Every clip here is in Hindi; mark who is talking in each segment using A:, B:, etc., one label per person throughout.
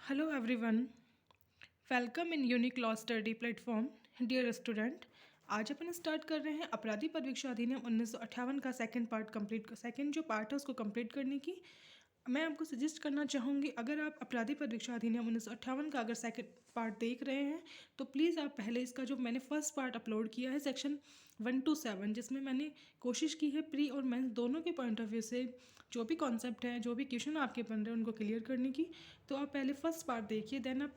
A: Hello everyone, welcome in unique law study platform. Dear student, आज अपन स्टार्ट कर रहे हैं आपराधिक परीक्षा अधिनियम 1958 का सेकंड पार्ट कंप्लीट सेकंड जो पार्ट है उसको कंप्लीट करने की। मैं आपको सजेस्ट करना चाहूँगी, अगर आप आपराधिक परीक्षा अधिनियम 1958 का अगर सेकंड पार्ट देख रहे हैं तो प्लीज़ आप पहले इसका जो मैंने फर्स्ट पार्ट अपलोड किया है सेक्शन 1 to 7, जिसमें मैंने कोशिश की है प्री और मेंस दोनों के पॉइंट ऑफ व्यू से जो भी कॉन्सेप्ट है, जो भी क्वेश्चन आपके बन रहे हैं उनको क्लियर करने की। तो आप पहले फर्स्ट पार्ट देखिए, देन आप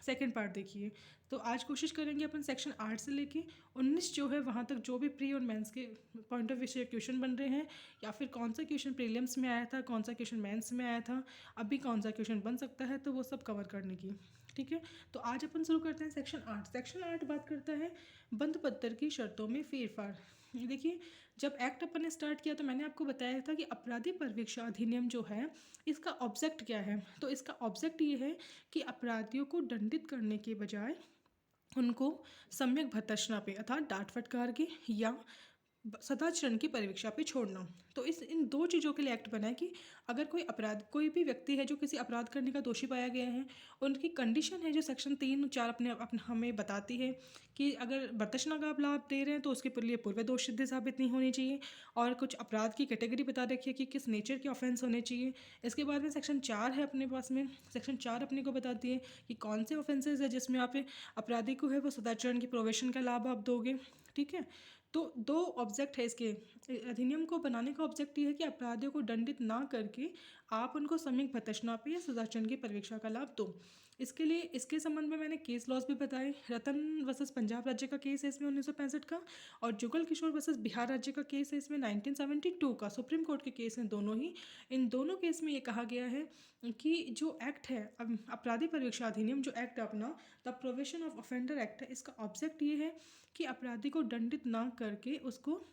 A: सेकेंड पार्ट देखिए। तो आज कोशिश करेंगे अपन सेक्शन 8 से लेके 19 जो है वहाँ तक जो भी प्री और मेंस के पॉइंट ऑफ व्यू से क्वेश्चन बन रहे हैं, या फिर कौन सा क्वेश्चन प्रीलिम्स में आया था, कौन सा क्वेश्चन मेंस में आया था, अभी कौन सा क्वेश्चन बन सकता है, तो वो सब कवर करने की। ठीक है, तो आज अपन शुरू करते हैं सेक्शन 8। सेक्शन 8 बात करता है बंद पत्र की शर्तों में फेरफार। देखिए, जब एक्ट अपन ने स्टार्ट किया तो मैंने आपको बताया था कि आपराधिक परीक्षा अधिनियम जो है इसका ऑब्जेक्ट क्या है। तो इसका ऑब्जेक्ट ये है कि अपराधियों को दंडित करने के बजाय उनको सम्यक भर्त्सना पे अर्थात डांट फटकार के या सदाचरण की परीक्षा पे छोड़ना। तो इस इन दो चीज़ों के लिए एक्ट बना है कि अगर कोई भी व्यक्ति है जो किसी अपराध करने का दोषी पाया गया है, उनकी कंडीशन है जो सेक्शन 3 और 4 अपने हमें बताती है कि अगर भर्त्सना का आप लाभ दे रहे हैं तो उसके लिए पूर्व दोष सिद्धि साबित नहीं होनी चाहिए, और कुछ अपराध की कैटेगरी बता रखी है कि किस नेचर के ऑफेंस होने चाहिए। इसके बाद में सेक्शन 4 है अपने पास में। सेक्शन 4 अपने को बताती है कि कौन से ऑफेंसेज है जिसमें आप अपराधी को है वो सदाचरण की प्रोवेशन का लाभ आप दोगे। ठीक है, तो दो ऑब्जेक्ट है इसके अधिनियम को बनाने का। ऑब्जेक्ट ये है कि अपराधियों को दंडित ना करके आप उनको सम्यक भर्त्सना पे या सदाचरण की परीक्षा का लाभ दो। इसके लिए इसके संबंध में मैंने केस लॉज भी बताए। रतन वर्सेस पंजाब राज्य का केस है इसमें 1965 का, और जुगल किशोर वर्सेस बिहार राज्य का केस है इसमें 1972 का। सुप्रीम कोर्ट के केस हैं दोनों ही। इन दोनों केस में ये कहा गया है कि जो एक्ट है आपराधिक परीक्षा अधिनियम जो एक्ट है अपना, the provision of offender act है, इसका ऑब्जेक्ट ये है कि अपराधी को दंडित ना करके उसको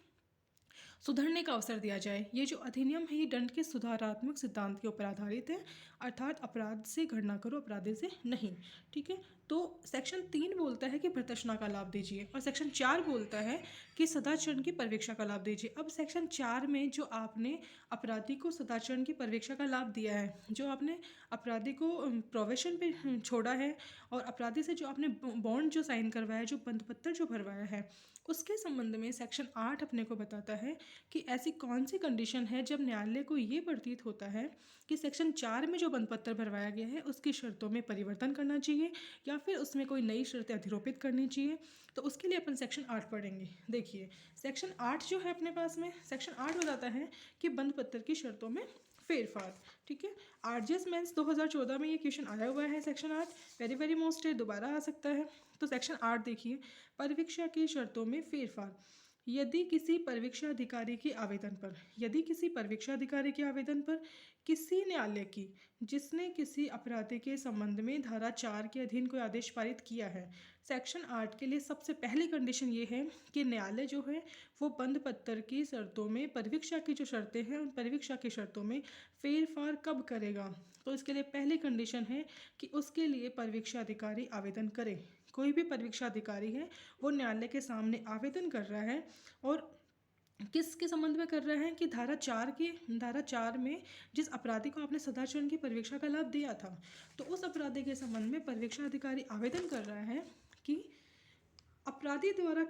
A: सुधरने का अवसर दिया जाए। ये जो अधिनियम है ये दंड के सुधारात्मक सिद्धांत के ऊपर आधारित है, अर्थात अपराध से घृणा करो, अपराधी से नहीं। ठीक है, तो सेक्शन 3 बोलता है कि भर्त्सना का लाभ दीजिए, और सेक्शन 4 बोलता है कि सदाचरण की परीक्षा का लाभ दीजिए। अब सेक्शन 4 में जो आपने अपराधी को सदाचरण की परीक्षा का लाभ दिया है, जो आपने अपराधी को प्रोवेशन पे छोड़ा है, और अपराधी से जो आपने बॉन्ड जो साइन करवाया है, जो बंधपत्र जो भरवाया है, उसके संबंध में सेक्शन 8 अपने को बताता है कि ऐसी कौन सी कंडीशन है जब न्यायालय को ये प्रतीत होता है कि सेक्शन 4 में जो बंधपत्र भरवाया गया है उसकी शर्तों में परिवर्तन करना चाहिए, या फिर उसमें कोई नई शर्तें अधिरोपित करनी चाहिए। तो उसके लिए अपन सेक्शन 8 पढ़ेंगे। देखिए, सेक्शन 8 जो है अपने पास में, सेक्शन 8 बताता है कि बंधपत्र की शर्तों में फेरफार। ठीक है, आरजीएस मेंस 2014 में ये क्वेश्चन आया हुआ है। सेक्शन 8 वेरी वेरी मोस्ट है, दोबारा आ सकता है। तो सेक्शन 8 देखिए, परीक्षा की शर्तों में फेरफार। यदि किसी परीक्षा अधिकारी के आवेदन पर किसी न्यायालय की जिसने किसी अपराधी के संबंध में धारा 4 के अधीन कोई आदेश पारित किया है, सेक्शन 8 के लिए सबसे पहली कंडीशन ये है कि न्यायालय जो है वो बंद पत्र की शर्तों में, परीक्षा की जो शर्तें हैं उन परीक्षा की शर्तों में फेरफार कब करेगा। तो इसके लिए पहली कंडीशन है कि उसके लिए परीक्षा अधिकारी आवेदन करे। कोई भी परीक्षा अधिकारी है वो न्यायालय के सामने आवेदन कर रहा है, और किसके संबंध में कर रहे हैं कि धारा 4 में जिस अपराधी को आपने सदाचरण की परीक्षा का लाभ दिया था, तो उस अपराधी के संबंध में परीक्षा अधिकारी आवेदन कर रहा है कि अपराधी द्वारा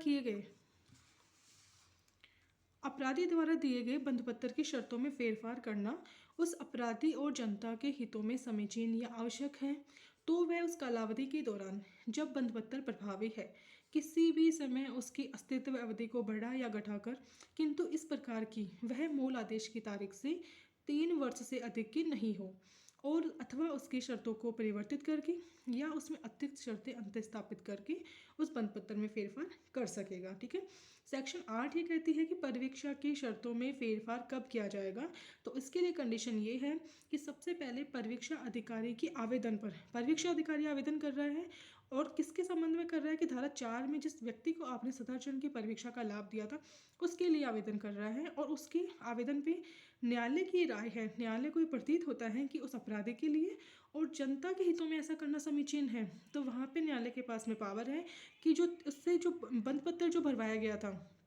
A: दिए गए बंधपत्र की शर्तों में फेरफार करना उस अपराधी और जनता के हितों में समीचीन या आवश्यक है, तो वह उस कालावधि के दौरान जब बंधपत्र प्रभावी है किसी भी समय उसकी अस्तित्व अवधि को बढ़ा या घटाकर, किंतु इस प्रकार की वह मूल आदेश की तारीख से 3 वर्ष से अधिक की नहीं हो, और अथवा उसकी शर्तों को परिवर्तित करके या उसमें अतिरिक्त शर्तें अंतस्थापित करके उस बंधपत्र में फेरफार कर सकेगा। ठीक है, सेक्शन 8 ये कहती है कि परीक्षा की शर्तों में फेरफार कब किया जाएगा। तो इसके लिए कंडीशन ये है कि सबसे पहले परीक्षा अधिकारी की आवेदन पर, परीक्षा अधिकारी आवेदन कर रहा है और किसके संबंध में कर रहा है कि धारा 4 में जिस व्यक्ति को आपने सदाचरण की परीक्षा का लाभ दिया था उसके लिए आवेदन कर रहा है, और उसके आवेदन पे न्यायालय की राय है, न्यायालय को ये प्रतीत होता है कि उस अपराधी के लिए और जनता के हितों में ऐसा करना समीचीन है, तो वहाँ पे न्यायालय के पास में पावर है कि जो उससे जो बंधपत्र जो भरवाया गया था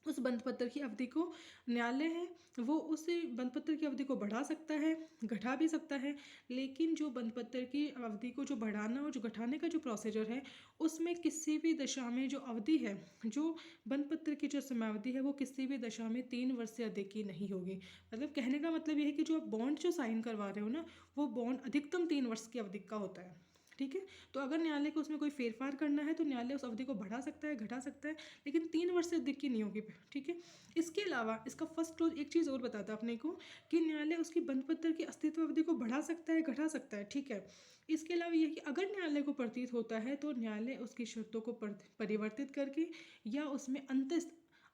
A: उस बंधपत्र की अवधि को न्यायालय है वो उस बंधपत्र की अवधि को बढ़ा सकता है, घटा भी सकता है। लेकिन जो बंधपत्र की अवधि को जो बढ़ाना और जो घटाने का जो प्रोसीजर है, उसमें किसी भी दशा में जो अवधि है, जो बंधपत्र की जो समयावधि है, वो किसी भी दशा में 3 वर्ष से अधिक की नहीं होगी। मतलब कहने का मतलब ये है कि जो आप बॉन्ड जो साइन करवा रहे हो ना, वो बॉन्ड अधिकतम 3 वर्ष की अवधि का होता है। ठीक है, तो अगर न्यायालय को उसमें कोई फेरफार करना है तो न्यायालय उस अवधि को बढ़ा सकता है, घटा सकता है, लेकिन 3 वर्ष से अधिक की नहीं होगी। ठीक है, इसके अलावा इसका फर्स्ट क्लोज एक चीज़ और बताता है अपने को कि न्यायालय उसकी बंधपत्र की अस्तित्व अवधि को बढ़ा सकता है, घटा सकता है। ठीक है, इसके अलावा यह कि अगर न्यायालय को प्रतीत होता है तो न्यायालय उसकी शर्तों को परिवर्तित करके या उसमें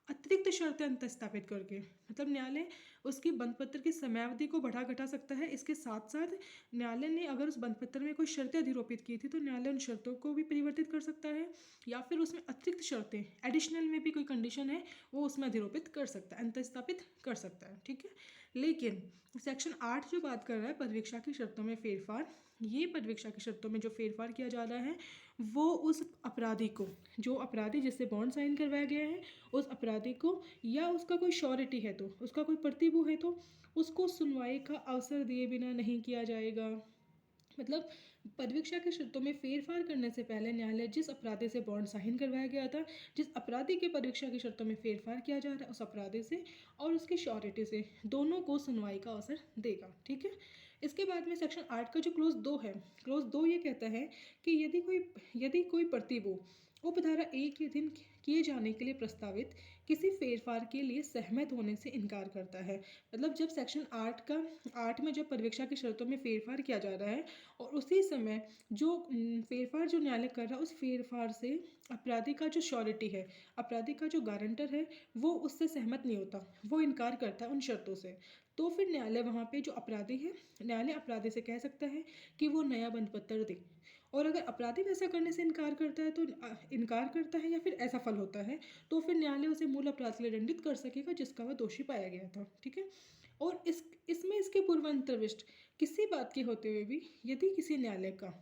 A: अतिरिक्त शर्तें अंत स्थापित करके, मतलब न्यायालय उसकी बंधपत्र की समयावधि को बढ़ा घटा सकता है। इसके साथ साथ न्यायालय ने अगर उस बंधपत्र में कोई शर्तें अधिरोपित की थी तो न्यायालय उन शर्तों को भी परिवर्तित कर सकता है, या फिर उसमें अतिरिक्त शर्तें एडिशनल में भी कोई कंडीशन है वो उसमें अधिरोपित कर सकता है, अंत स्थापित कर सकता है। ठीक है, लेकिन सेक्शन 8 जो बात कर रहा है परिवीक्षा की शर्तों में फेरफार, ये परिवीक्षा की शर्तों में जो फेरफार किया जा रहा है वो उस अपराधी को, जो अपराधी जिससे बॉन्ड साइन करवाया गया है, उस अपराधी को या उसका कोई श्योरिटी है तो उसका कोई प्रतिभू है तो उसको सुनवाई का अवसर दिए बिना नहीं किया जाएगा। मतलब परिवीक्षा की शर्तों में फेरफार करने से पहले न्यायालय जिस अपराधी से बॉन्ड साइन करवाया गया था, जिस अपराधी के परिवीक्षा की शर्तों में फेरफार किया जा रहा है, उस अपराधी से और उसकी श्योरिटी से दोनों को सुनवाई का अवसर देगा। ठीक है, इसके बाद में सेक्शन 8 का जो क्लोज 2 है, क्लोज 2 ये कहता है कि यदि कोई प्रतिभू उपधारा 1 के अधीन किए जाने के लिए प्रस्तावित किसी फेरफार के लिए सहमत होने से इनकार करता है। मतलब जब सेक्शन 8 में जब परिवीक्षा की शर्तों में फेरफार किया जा रहा है और उसी समय जो फेरफार जो न्यायालय कर रहा है उस फेरफार से अपराधी का जो श्योरिटी है, अपराधी का जो गारंटर है, वो उससे सहमत नहीं होता, वो इनकार करता है उन शर्तों से, तो फिर न्यायालय वहाँ पे जो अपराधी है, न्यायालय अपराधी से कह सकता है कि वो नया बंधपत्र दे। और अगर अपराधी वैसा करने से इनकार करता है तो इनकार करता है या फिर असफल होता है तो फिर न्यायालय उसे मूल अपराध के लिए दंडित कर सकेगा जिसका वह दोषी पाया गया था। ठीक है, और इसमें इसके पूर्व अंतर्विष्ट किसी बात के होते हुए भी यदि किसी न्यायालय का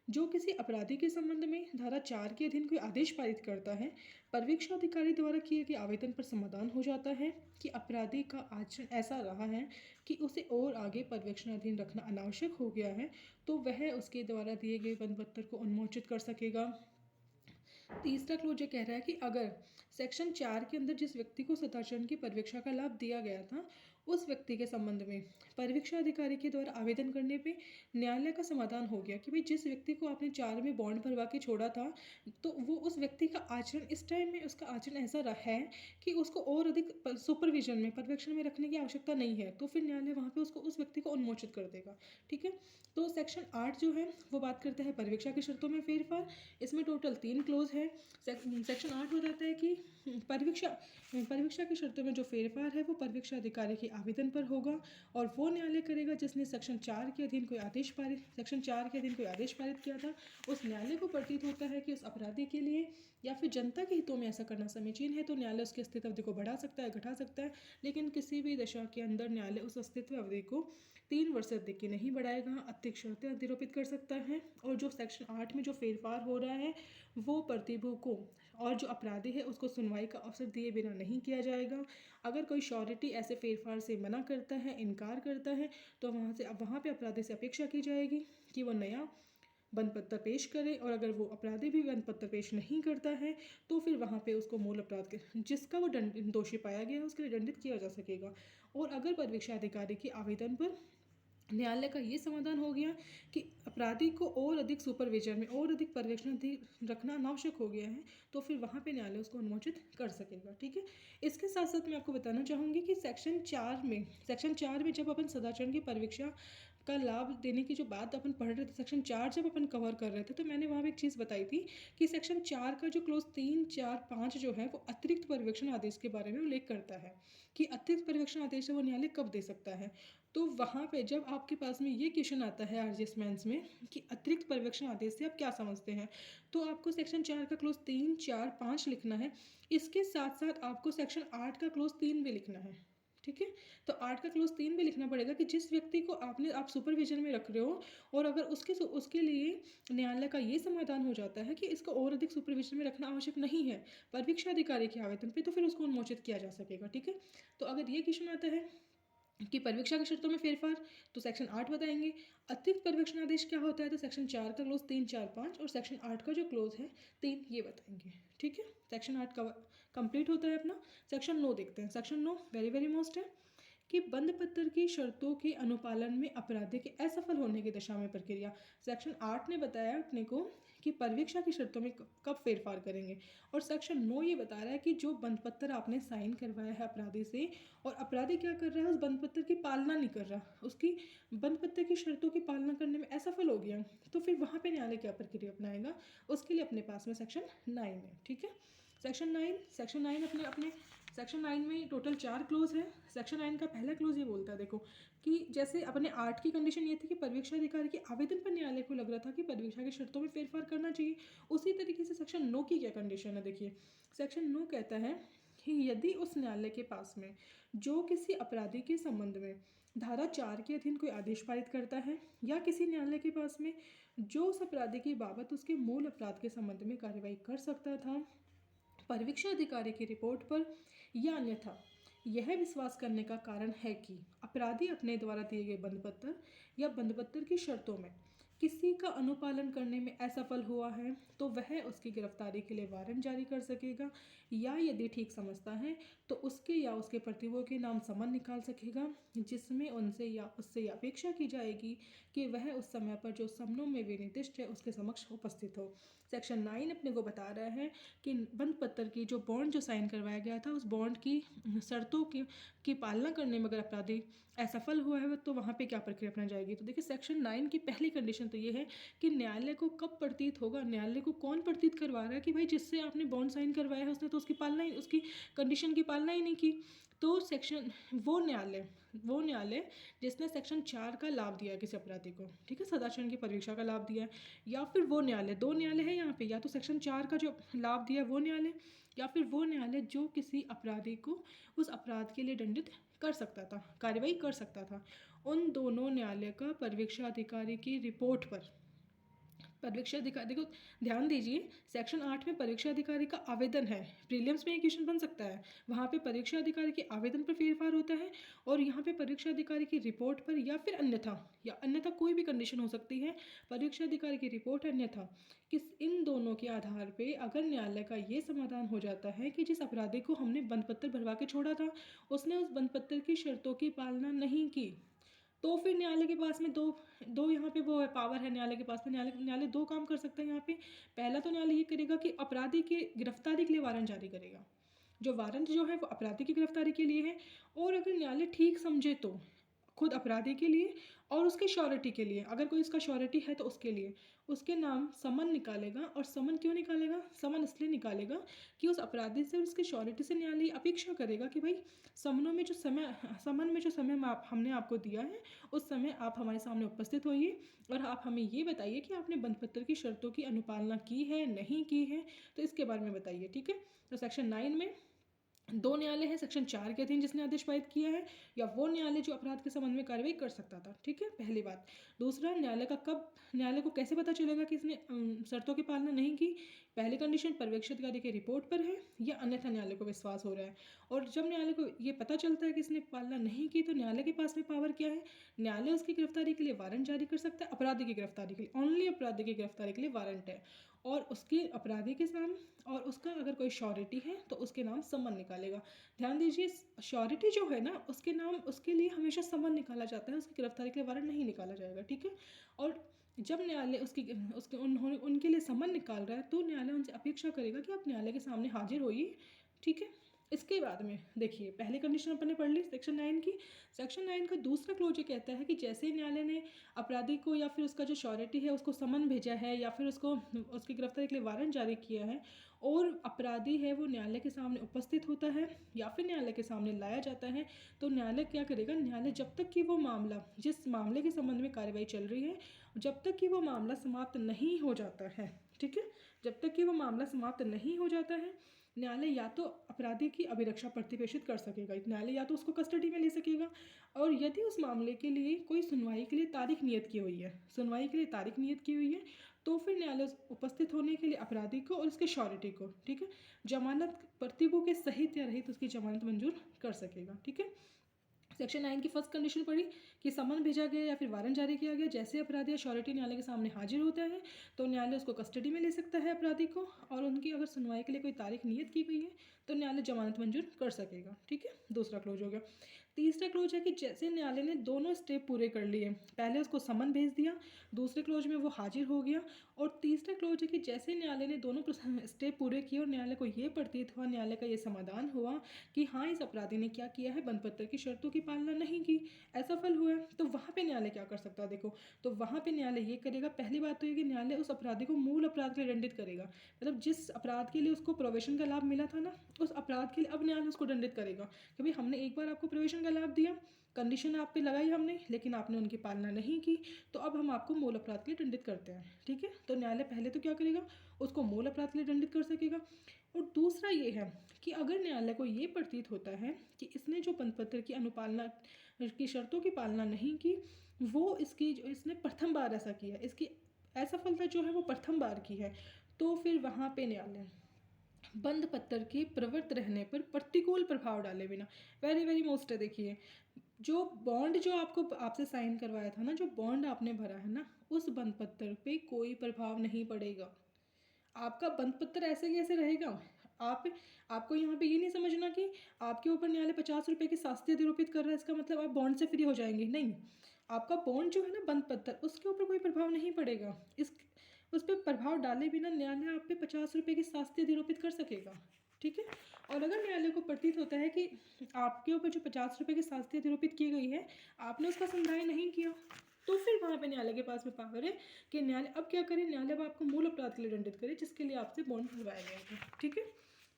A: जो किसी अपराधी के संबंध में धारा 4 के अधीन कोई आदेश पारित करता है, परिवीक्षा अधिकारी द्वारा किए गए आवेदन पर समाधान हो जाता है कि अपराधी का आचरण ऐसा रहा है कि उसे और आगे पर्यवेक्षणाधीन रखना अनावश्यक हो गया है, तो वह उसके द्वारा दिए गए बंधपत्र को उन्मोचित कर सकेगा। तीसरा क्लोज ये कह रहा है कि अगर सेक्शन 4 के अंदर जिस व्यक्ति को सदाचरण की परिवीक्षा का लाभ दिया गया था उस व्यक्ति के संबंध में परिवीक्षा अधिकारी के द्वारा आवेदन करने पे न्यायालय का समाधान हो गया कि भाई जिस व्यक्ति को आपने 4 में बॉन्ड भरवा के छोड़ा था तो वो उस व्यक्ति का आचरण इस टाइम में उसका आचरण ऐसा रहा है कि उसको और अधिक सुपरविजन में पर्यवेक्षण में रखने की आवश्यकता नहीं है, तो फिर न्यायालय वहाँ पे उसको उस व्यक्ति को उन्मोचित कर देगा। ठीक है, तो सेक्शन 8 जो है वो बात करता है परिवीक्षा की शर्तों में फेरफार। इसमें टोटल 3 क्लोज है। सेक्शन 8 बताता है कि परिवीक्षा की शर्तों में जो फेरफार है वो परिवीक्षा अधिकारी के आवेदन पर होगा और वो न्यायालय करेगा जिसने सेक्शन 4 के अधीन कोई आदेश पारित किया था। उस न्यायालय को प्रतीत होता है कि उस अपराधी के लिए या फिर जनता के हितों में ऐसा करना समीचीन है तो न्यायालय उसकी अस्तित्व अवधि को बढ़ा सकता है, घटा सकता है, लेकिन किसी भी दशा के अंदर न्यायालय उस अस्तित्व अवधि को 3 वर्ष से अधिक की नहीं बढ़ाएगा, अतिरिक्त शर्तें अधिरोपित कर सकता है। और जो सेक्शन 8 में जो फेरफार हो रहा है वो प्रतिभू को और जो अपराधी है उसको सुनवाई का अवसर दिए बिना नहीं किया जाएगा। अगर कोई श्योरिटी ऐसे फेरफार से मना करता है, इनकार करता है, तो वहाँ पे अपराधी से अपेक्षा की जाएगी कि वो नया बंधपत्र पेश करे, और अगर वो अपराधी भी बंधपत्र पेश नहीं करता है तो फिर वहाँ पे उसको मूल अपराध के जिसका वो दोषी पाया गया है उसके लिए दंडित किया जा सकेगा। और अगर परिवीक्षा अधिकारी के आवेदन पर न्यायालय का ये समाधान हो गया कि अपराधी को और अधिक सुपरविजन में और अधिक पर्यवेक्षण रखना अनावश्यक हो गया है, तो फिर वहाँ पे न्यायालय उसको उन्मोचित कर सकेगा। ठीक है, इसके साथ साथ मैं आपको बताना चाहूँगी कि सेक्शन 4 में जब अपन सदाचरण की परिवीक्षा का लाभ देने की जो बात अपन पढ़ रहे थे, सेक्शन 4 जब अपन कवर कर रहे थे तो मैंने वहाँ पे एक चीज़ बताई थी कि सेक्शन 4 का जो क्लोज 3, 4, 5 जो है वो अतिरिक्त पर्यवेक्षण आदेश के बारे में उल्लेख करता है कि अतिरिक्त पर्यवेक्षण आदेश है वो न्यायालय कब दे सकता है। तो वहाँ पे जब आपके पास में ये क्वेश्चन आता है आरजीएस मेंस में कि अतिरिक्त पर्यवेक्षण आदेश से आप क्या समझते हैं, तो आपको सेक्शन 4 का क्लोज 3, 4, 5 लिखना है। इसके साथ साथ आपको सेक्शन 8 का क्लोज 3 भी लिखना है। ठीक है। तो 8 का क्लोज 3 भी लिखना पड़ेगा कि जिस व्यक्ति को आप सुपरविजन में रख रहे हो और अगर उसके लिए न्यायालय का ये समाधान हो जाता है कि इसको और अधिक सुपरविजन में रखना आवश्यक नहीं है परीक्षा अधिकारी के आवेदन पे, तो फिर उसको उन्मोचित किया जा सकेगा। ठीक है। तो अगर ये क्वेश्चन आता है कि परीक्षा की शर्तों में फेरफार, तो सेक्शन 8 बताएंगे। अतिरिक्त पर्यवेक्षणाधीश क्या होता है, तो सेक्शन 4 का क्लोज 3, 4, 5 और सेक्शन 8 का जो क्लोज है 3, ये बताएंगे। ठीक है। सेक्शन 8 का कंप्लीट होता है अपना। सेक्शन 9 देखते हैं। सेक्शन 9 वेरी वेरी मोस्ट है कि बंद पत्र की शर्तों के अनुपालन में अपराधी के असफल होने की दशा में प्रक्रिया। सेक्शन 8 ने बताया अपने को कि परीक्षा की शर्तों में कब फेरफार करेंगे, और सेक्शन 9 ये बता रहा है कि जो बंद पत्र आपने साइन करवाया है अपराधी से और अपराधी क्या कर रहा है, उस बंद पत्र की पालना नहीं कर रहा, उसकी बंद पत्र की शर्तों की पालना करने में असफल हो गया, तो फिर वहाँ पे न्यायालय क्या प्रक्रिया अपनाएगा, उसके लिए अपने पास में सेक्शन 9 है। ठीक है। सेक्शन 9 अपने अपने सेक्शन 9 में टोटल 4 क्लोज है। सेक्शन 9 का पहला क्लोज ये बोलता है, देखो कि जैसे अपने 8 की कंडीशन ये थी कि परीक्षा अधिकारी के आवेदन पर न्यायालय को लग रहा था कि परीक्षा की शर्तों में फेरफार करना चाहिए, उसी तरीके से सेक्शन 9 की क्या कंडीशन है, देखिए। सेक्शन 9 कहता है कि यदि उस न्यायालय के पास में जो किसी अपराधी के संबंध में धारा 4 के अधीन कोई आदेश पारित करता है या किसी न्यायालय के पास में जो उस अपराधी की बाबत उसके मूल अपराध के संबंध में कार्रवाई कर सकता था, परीक्षा अधिकारी की रिपोर्ट पर या अन्यथा यह विश्वास करने का कारण है कि अपराधी अपने द्वारा दिए गए बंदपत्र या बंदपत्र की शर्तों में किसी का अनुपालन करने में असफल हुआ है, तो वह उसकी गिरफ्तारी के लिए वारंट जारी कर सकेगा, या यदि ठीक समझता है तो उसके या उसके प्रतिभों के नाम समन निकाल सकेगा, जिसमें उनसे या उससे अपेक्षा की जाएगी कि वह उस समय पर जो समनों में विनिर्दिष्ट है उसके समक्ष उपस्थित हो। सेक्शन 9 अपने को बता रहा है कि बंद पत्र की जो बॉन्ड जो साइन करवाया गया था, उस बॉन्ड की शर्तों की पालना करने में अगर अपराधी असफल हुआ है तो वहाँ पे क्या प्रक्रिया अपनाई जाएगी। तो देखिए सेक्शन 9 की पहली कंडीशन तो ये है कि न्यायालय को कब प्रतीत होगा, न्यायालय को कौन प्रतीत करवा रहा है कि भाई जिससे आपने बॉन्ड साइन करवाया है उसने तो उसकी कंडीशन की पालना ही नहीं की। तो वो न्यायालय जिसने सेक्शन 4 का लाभ दिया है किसी अपराधी को, ठीक है, सदाचरण की परीक्षा का लाभ दिया है, या फिर वो न्यायालय, दो न्यायालय है यहाँ पे, या तो सेक्शन 4 का जो लाभ दिया है वो न्यायालय, या फिर वो न्यायालय जो किसी अपराधी को उस अपराध के लिए दंडित कर सकता था, कार्रवाई कर सकता था, उन दोनों न्यायालय का परीक्षा अधिकारी की रिपोर्ट पर परीक्षा अधिकारी, देखो ध्यान दीजिए, सेक्शन 8 में परीक्षा अधिकारी का आवेदन है, प्रीलिम्स में ये क्वेश्चन बन सकता है, वहाँ पे परीक्षा अधिकारी के आवेदन पर फेरफार होता है, और यहाँ पे परीक्षा अधिकारी की रिपोर्ट पर या अन्यथा कोई भी कंडीशन हो सकती है, परीक्षा अधिकारी की रिपोर्ट अन्यथा इन दोनों के आधार पे अगर न्यायालय का ये समाधान हो जाता है कि जिस अपराधी को हमने बंदपत्र भरवा के छोड़ा था उसने उस बंदपत्र की शर्तों की पालना नहीं की, तो फिर न्यायालय के पास में दो दो यहाँ पे वो है, पावर है न्यायालय के पास में। न्यायालय दो काम कर सकता है यहाँ पे। पहला तो न्यायालय ये करेगा कि अपराधी की गिरफ्तारी के लिए वारंट जारी करेगा, जो वारंट जो है वो अपराधी की गिरफ्तारी के लिए है, और अगर न्यायालय ठीक समझे तो खुद अपराधी के लिए और उसके श्योरिटी के लिए, अगर कोई उसका श्योरिटी है तो उसके लिए उसके नाम समन निकालेगा। और समन क्यों निकालेगा, समन इसलिए निकालेगा कि उस अपराधी से और उसके श्योरिटी से न्यायालय अपेक्षा करेगा कि भाई समन में जो समय हमने आपको दिया है उस समय आप हमारे सामने उपस्थित होइए और आप हमें ये बताइए कि आपने बंदपत्र की शर्तों की अनुपालना की है नहीं की है, तो इसके बारे में बताइए। ठीक है। तो सेक्शन 9 में दो न्यायालय है, सेक्शन 4 के अधीन जिसने आदेश पारित किया है, या वो न्यायालय जो अपराध के संबंध में कार्रवाई कर सकता था। ठीक है, पहली बात। दूसरा, न्यायालय को कैसे पता चलेगा कि इसने शर्तों की पालना नहीं की। पहली कंडीशन पर्यवेक्षक अधिकारी की रिपोर्ट पर है या अन्यथा न्यायालय को विश्वास हो रहा है, और जब न्यायालय को ये पता चलता है कि इसने पालना नहीं की तो न्यायालय के पास में पावर क्या है, न्यायालय उसकी गिरफ्तारी के लिए वारंट जारी कर सकता है, अपराधी की गिरफ्तारी के लिए, ओनली अपराधी की गिरफ्तारी के लिए वारंट है, और उसके अपराधी के नाम और उसका अगर कोई श्योरिटी है तो उसके नाम समन निकालेगा। ध्यान दीजिए, श्योरिटी जो है ना उसके नाम उसके लिए हमेशा समन निकाला जाता है, उसकी गिरफ्तारी के लिए वारंट नहीं निकाला जाएगा। ठीक है। और जब न्यायालय उनके लिए समन निकाल रहा है तो न्यायालय उनसे अपेक्षा करेगा कि आप न्यायालय के सामने हाजिर होइए। ठीक है। इसके बाद में देखिए, पहली कंडीशन अपन ने पढ़ ली सेक्शन 9 की। सेक्शन 9 का दूसरा क्लोज ये कहता है कि जैसे ही न्यायालय ने अपराधी को या फिर उसका जो श्योरिटी है उसको समन भेजा है या फिर उसको उसकी गिरफ्तारी के लिए वारंट जारी किया है और अपराधी है वो न्यायालय के सामने उपस्थित होता है या फिर न्यायालय के सामने लाया जाता है, तो न्यायालय क्या करेगा, न्यायालय जब तक कि वो मामला, जिस मामले के संबंध में कार्रवाई चल रही है, जब तक कि वो मामला समाप्त नहीं हो जाता है, ठीक है, जब तक कि वो मामला समाप्त नहीं हो जाता है, न्यायालय या तो अपराधी की अभिरक्षा प्रतिप्रेषित कर सकेगा, न्यायालय या तो उसको कस्टडी में ले सकेगा, और यदि उस मामले के लिए कोई सुनवाई के लिए तारीख नियत की हुई है, सुनवाई के लिए तारीख नियत की हुई है, तो फिर न्यायालय उपस्थित होने के लिए अपराधी को और उसके श्योरिटी को, ठीक है, जमानत प्रतिभू के सहित या रहित उसकी जमानत मंजूर कर सकेगा। ठीक है, सेक्शन 9 की फर्स्ट कंडीशन पढ़ी कि समन भेजा गया या फिर वारंट जारी किया गया, जैसे अपराधी या श्योरिटी न्यायालय के सामने हाजिर होता है तो न्यायालय उसको कस्टडी में ले सकता है अपराधी को, और उनकी अगर सुनवाई के लिए कोई तारीख नियत की गई है तो न्यायालय जमानत मंजूर कर सकेगा। ठीक है, दूसरा क्लोज हो गया। तीसरा क्लोज है कि जैसे न्यायालय ने दोनों स्टेप पूरे कर लिए, पहले उसको समन भेज दिया, दूसरे क्लोज में वो हाजिर हो गया, और तीसरा क्लोज है कि जैसे न्यायालय ने दोनों स्टेप पूरे किए और न्यायालय को ये प्रतीत हुआ, न्यायालय का ये समाधान हुआ कि हाँ इस अपराधी ने क्या किया है, बंधपत्र की शर्तों की पालना नहीं की, असफल हुआ, तो वहाँ पे न्यायालय क्या कर सकता है? देखो, तो वहाँ पे न्यायालय ये करेगा, पहली बात तो ये कि न्यायालय उस अपराधी को मूल अपराध के लिए दंडित करेगा, मतलब जिस अपराध के लिए उसको प्रोबेशन का लाभ मिला था ना, उस अपराध के लिए अब न्यायालय उसको दंडित करेगा कि भाई हमने एक बार आपको प्रोबेशन का लाभ दिया, कंडीशन आप पे लगाई हमने, लेकिन आपने उनकी पालना नहीं की, तो अब हम आपको मूल अपराध के लिए दंडित करते हैं। ठीक है, तो न्यायालय पहले तो क्या करेगा, उसको मूल अपराध के लिए दंडित कर सकेगा। और दूसरा ये है कि अगर न्यायालय को ये प्रतीत होता है कि इसने जो पत्र की अनुपालना की शर्तों की पालना नहीं की, वो इसकी जो इसने प्रथम बार ऐसा किया, इसकी असफलता जो है वो प्रथम बार की है, तो फिर वहाँ पे न्यायालय बंद पत्र के प्रवृत्त रहने पर प्रतिकूल प्रभाव डाले बिना, वेरी वेरी मोस्ट है, देखिए जो बॉन्ड जो आपको आपसे साइन करवाया था ना, जो बॉन्ड आपने भरा है ना, उस बंद पत्र पे कोई प्रभाव नहीं पड़ेगा, आपका बंद पत्र ऐसे कैसे रहेगा। आप आपको यहाँ पे ये नहीं समझना कि आपके ऊपर न्यायालय 50 रुपये की शास्ति अधिरोपित कर रहा है, इसका मतलब आप बॉन्ड से फ्री हो जाएंगे, नहीं, आपका बॉन्ड जो है ना बंद पत्र, उसके ऊपर कोई प्रभाव नहीं पड़ेगा, इस उस पर प्रभाव डाले बिना न्यायालय आप पे 50 रुपये की शास्ति अधिरोपित कर सकेगा। ठीक है, और अगर न्यायालय को प्रतीत होता है कि आपके ऊपर जो 50 रुपये की शास्ति अधिरोपित की गई है आपने उसका संधाय नहीं किया, तो फिर वहाँ पे न्यायालय के पास में पावर है कि न्यायालय अब क्या करे, न्यायालय अब आपको मूल अपराध के लिए दंडित करे जिसके लिए आपसे बॉन्ड भरवाया गया था। ठीक है,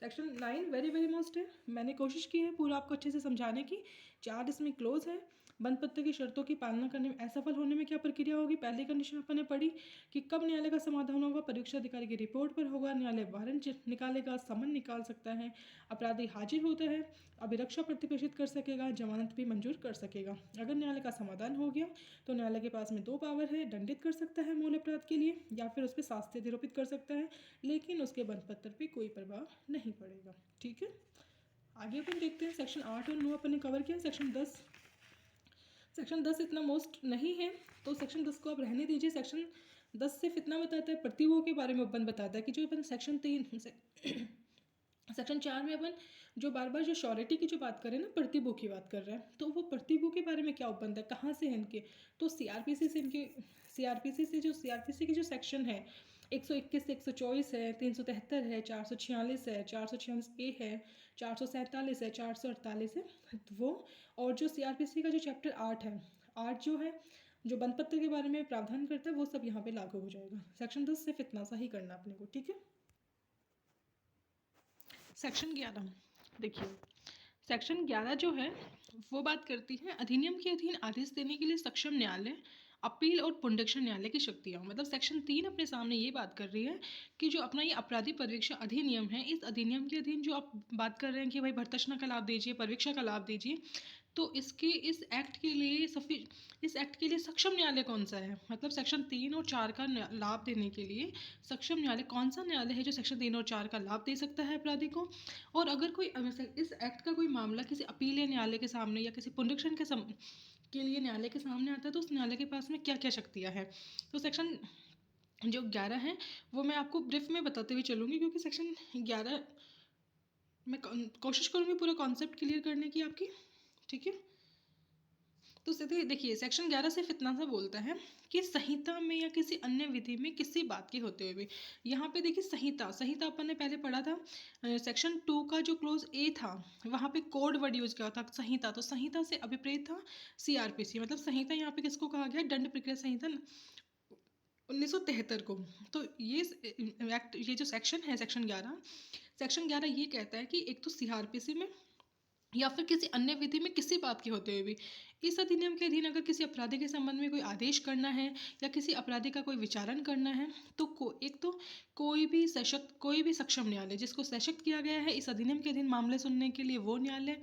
A: सेक्शन 9 वेरी वेरी मोस्ट है, मैंने कोशिश की है पूरा आपको अच्छे से समझाने की, 4 इसमें क्लोज है। बंद पत्र की शर्तों की पालना करने में असफल होने में क्या प्रक्रिया होगी, पहली कंडीशन अपन ने पढ़ी कि कब न्यायालय का समाधान होगा, परीक्षा अधिकारी की रिपोर्ट पर होगा, न्यायालय वारंट निकालेगा, समन निकाल सकता है, अपराधी हाजिर होता है, अभिरक्षा प्रतिप्रेषित कर सकेगा, जमानत भी मंजूर कर सकेगा। अगर न्यायालय का समाधान हो गया तो न्यायालय के पास में 2 पावर है, दंडित कर सकता है मूल अपराध के लिए या फिर उस पर शास्ति अधिरोपित कर सकता है, लेकिन उसके बंद पत्र पर कोई प्रभाव नहीं पड़ेगा। ठीक है, आगे अपन देखते हैं, सेक्शन 8 और 9 अपन ने कवर किया। सेक्शन 10 इतना मोस्ट नहीं है, तो सेक्शन 10 को आप रहने दीजिए। सेक्शन 10 सिर्फ इतना बताता है, प्रतिभूओं के बारे में अपन बताता है कि जो अपन सेक्शन 4 में अपन जो बार बार जो श्योरिटी की जो बात करें ना, प्रतिभू की बात कर रहे हैं, तो वो प्रतिभू के बारे में क्या उपबंध है, कहाँ से है इनके, तो सीआरपीसी से इनके सीआरपीसी की जो सेक्शन है 121 से 124 है, 373 है, 446 है, 446A है, 447 है, 448 है, वो, और जो सीआरपीसी का जो चैप्टर 8 है, 8 जो है जो बंद पत्र के बारे में प्रावधान करता है, वो सब यहाँ पे लागू हो जाएगा। सेक्शन 10 सिर्फ इतना सा ही करना अपने को। ठीक है, सेक्शन 11 देखिए, सेक्शन 11 जो है वो बात करती है अधिनियम के अधीन आदेश देने के लिए सक्षम न्यायालय, अपील और पुनरीक्षण न्यायालय की शक्तियाँ। मतलब सेक्शन 3 अपने सामने ये बात कर रही है कि जो अपना ये अपराधी परिवीक्षा अधिनियम है, इस अधिनियम के अधीन जो आप बात कर रहे हैं कि भाई भर्तृष्णा का लाभ दीजिए, परिवीक्षा का लाभ दीजिए, तो इस एक्ट के लिए सक्षम न्यायालय कौन सा है, मतलब सेक्शन 3 और 4 का लाभ देने के लिए सक्षम न्यायालय कौन सा न्यायालय है जो सेक्शन 3 और 4 का लाभ दे सकता है अपराधी को। और अगर कोई इस एक्ट का कोई मामला किसी अपील न्यायालय के सामने या किसी पुनरीक्षण के लिए न्यायालय के सामने आता है, तो उस न्यायालय के पास में क्या क्या शक्तियाँ हैं। तो सेक्शन जो 11 है वो मैं आपको ब्रीफ में बताते हुए चलूँगी, क्योंकि सेक्शन 11 मैं कोशिश करूँगी पूरा कॉन्सेप्ट क्लियर करने की आपकी। ठीक है, तो सीधे देखिए, सेक्शन 11 सिर्फ इतना सा बोलता है कि संहिता में या किसी अन्य विधि में किसी बात के होते हुए भी, यहाँ पे देखिए संहिता अपन ने पहले पढ़ा था, सेक्शन 2 का जो क्लोज ए था वहाँ पे कोड वर्ड यूज किया था संहिता, तो संहिता से अभिप्रेत था सीआरपीसी, मतलब संहिता यहाँ पे किसको कहा गया, दंड प्रक्रिया संहिता 1973 को। तो ये एक्ट, ये जो सेक्शन है सेक्शन 11 ये कहता है कि एक तो सीआरपीसी में या फिर किसी अन्य विधि में किसी बात के होते हुए भी इस अधिनियम के अधीन अगर किसी अपराधी के संबंध में कोई आदेश करना है या किसी अपराधी का कोई विचारण करना है तो एक तो कोई भी सक्षम न्यायालय जिसको सशक्त किया गया है इस अधिनियम के अधीन मामले सुनने के लिए वो न्यायालय,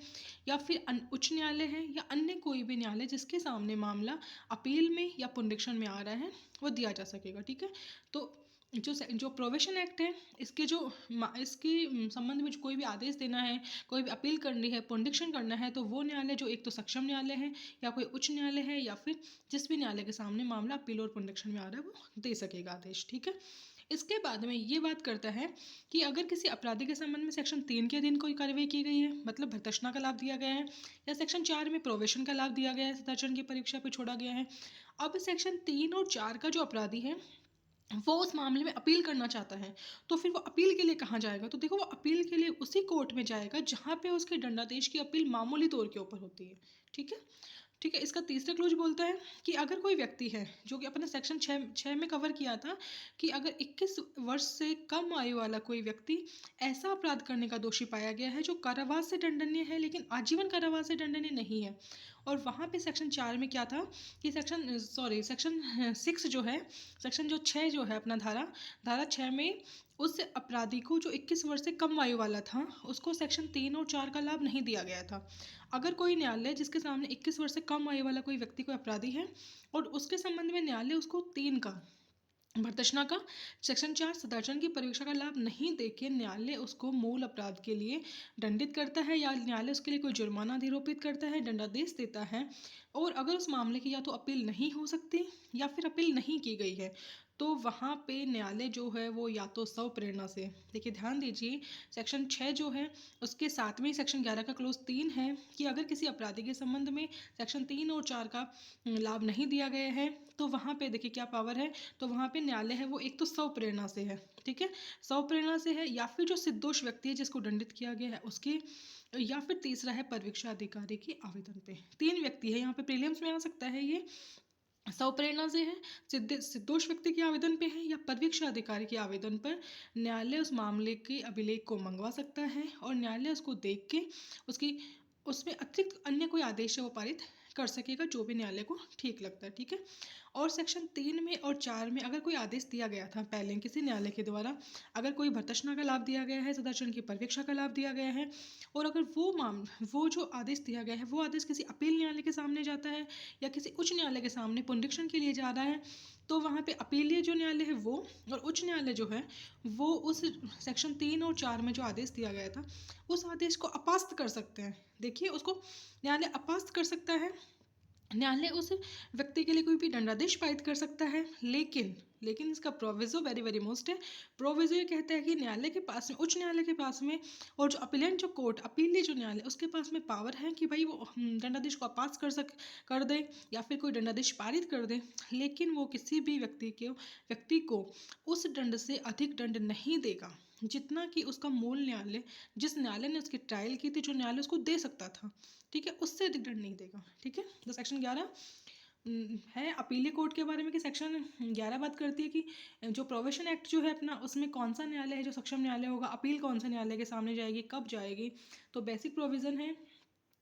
A: या फिर उच्च न्यायालय है या अन्य कोई भी न्यायालय जिसके सामने मामला अपील में या पुनरीक्षण में आ रहा है वो दिया जा सकेगा। ठीक है, तो जो प्रोविशन एक्ट है इसके संबंध में जो कोई भी आदेश देना है, कोई भी अपील करनी है, पुनरीक्षण करना है, तो वो न्यायालय जो एक तो सक्षम न्यायालय है या कोई उच्च न्यायालय है या फिर जिस भी न्यायालय के सामने मामला अपील और पुनरीक्षण में आ रहा है वो दे सकेगा आदेश। ठीक है, इसके बाद में ये बात करता है कि अगर किसी अपराधी के संबंध में सेक्शन 3 के अधीन कोई कार्रवाई की गई है, मतलब भर्त्सना का लाभ दिया गया है, या सेक्शन 4 में प्रोवेशन का लाभ दिया गया है, सदाचरण की परीक्षा पर छोड़ा गया है। अब सेक्शन 3 और 4 का जो अपराधी है वो उस मामले में अपील करना चाहता है, तो फिर वो अपील के लिए कहाँ जाएगा? तो देखो, वो अपील के लिए उसी कोर्ट में जाएगा जहाँ पे उसके दंडादेश की अपील मामूली तौर के ऊपर होती है। ठीक है, ठीक है, इसका तीसरा क्लॉज बोलता है कि अगर कोई व्यक्ति है जो कि अपने सेक्शन 6 में कवर किया था कि अगर 21 वर्ष से कम आयु वाला कोई व्यक्ति ऐसा अपराध करने का दोषी पाया गया है जो कारावास से दंडनीय है लेकिन आजीवन कारावास से दंडनीय नहीं है, और वहाँ पे सेक्शन 4 में क्या था कि सेक्शन 6 जो है, सेक्शन जो 6 जो है अपना धारा 6 में उस अपराधी को जो 21 वर्ष से कम आयु वाला था उसको सेक्शन 3 और 4 का लाभ नहीं दिया गया था। अगर कोई न्यायालय जिसके सामने 21 वर्ष से कम आयु वाला कोई व्यक्ति कोई अपराधी है और उसके संबंध में न्यायालय उसको 3 का भर्त्सना का, सेक्शन 4 सदाचरण की परीक्षा का लाभ नहीं देके न्यायालय उसको मूल अपराध के लिए दंडित करता है या न्यायालय उसके लिए कोई जुर्माना अधिरोपित करता है, दंडादेश देता है, और अगर उस मामले की या तो अपील नहीं हो सकती या फिर अपील नहीं की गई है तो वहाँ पे न्यायालय जो है वो या तो स्व प्रेरणा से, देखिए ध्यान दीजिए, सेक्शन 6 जो है उसके साथ में ही सेक्शन 11 का क्लोज 3 है कि अगर किसी अपराधी के संबंध में सेक्शन 3 और 4 का लाभ नहीं दिया गया है तो वहाँ पे देखिए क्या पावर है, तो वहाँ पे न्यायालय है वो एक तो स्व प्रेरणा से है। ठीक है, स्व प्रेरणा से है, या फिर जो निर्दोष व्यक्ति है जिसको दंडित किया गया है उसकी, या फिर तीसरा है परीक्षा अधिकारी के आवेदन पे। 3 व्यक्ति है यहाँ पे, प्रीलिम्स में आ सकता है ये, स्व प्रेरणा से है, निर्दोष व्यक्ति के आवेदन पे है, या परीक्षा अधिकारी के आवेदन पर न्यायालय उस मामले के अभिलेख को मंगवा सकता है और न्यायालय उसको देख के उसमें अतिरिक्त अन्य कोई आदेश है वो पारित कर सकेगा जो भी न्यायालय को ठीक लगता है। ठीक है, और सेक्शन 3 में और 4 में अगर कोई आदेश दिया गया था पहले किसी न्यायालय के द्वारा, अगर कोई भर्त्सना का लाभ दिया गया है, सदाचरण की परीक्षा का लाभ दिया गया है, और अगर वो जो आदेश दिया गया है वो आदेश किसी अपील न्यायालय के सामने जाता है या किसी उच्च न्यायालय के सामने पुनरीक्षण के लिए जा रहा है, तो वहाँ पे अपीलीय जो न्यायालय है वो और उच्च न्यायालय जो है वो उस सेक्शन 3 और 4 में जो आदेश दिया गया था उस आदेश को अपास्त कर सकते हैं। देखिए, उसको न्यायालय अपास्त कर सकता है, न्यायालय उस व्यक्ति के लिए कोई भी दंडादेश पारित कर सकता है, लेकिन इसका प्रोविजो वेरी वेरी मोस्ट है। प्रोविजो ये कहता है कि न्यायालय के पास में, उच्च न्यायालय के पास में, और जो अपीलेंट जो कोर्ट, अपीलीय जो न्यायालय उसके पास में पावर है कि भाई वो दंडादेश को अपास कर दे या फिर कोई दंडादेश पारित कर दे, लेकिन वो किसी भी व्यक्ति को उस दंड से अधिक दंड नहीं देगा जितना कि उसका मूल न्यायालय, जिस न्यायालय ने उसकी ट्रायल की थी, जो न्यायालय उसको दे सकता था। ठीक है, उससे अधिक दंड नहीं देगा। ठीक है, तो सेक्शन 11 है अपीलीय कोर्ट के बारे में कि सेक्शन 11 बात करती है कि जो प्रोविशन एक्ट जो है अपना उसमें कौन सा न्यायालय है जो सक्षम न्यायालय होगा, अपील कौन सा न्यायालय के सामने जाएगी, कब जाएगी। तो बेसिक प्रोविज़न है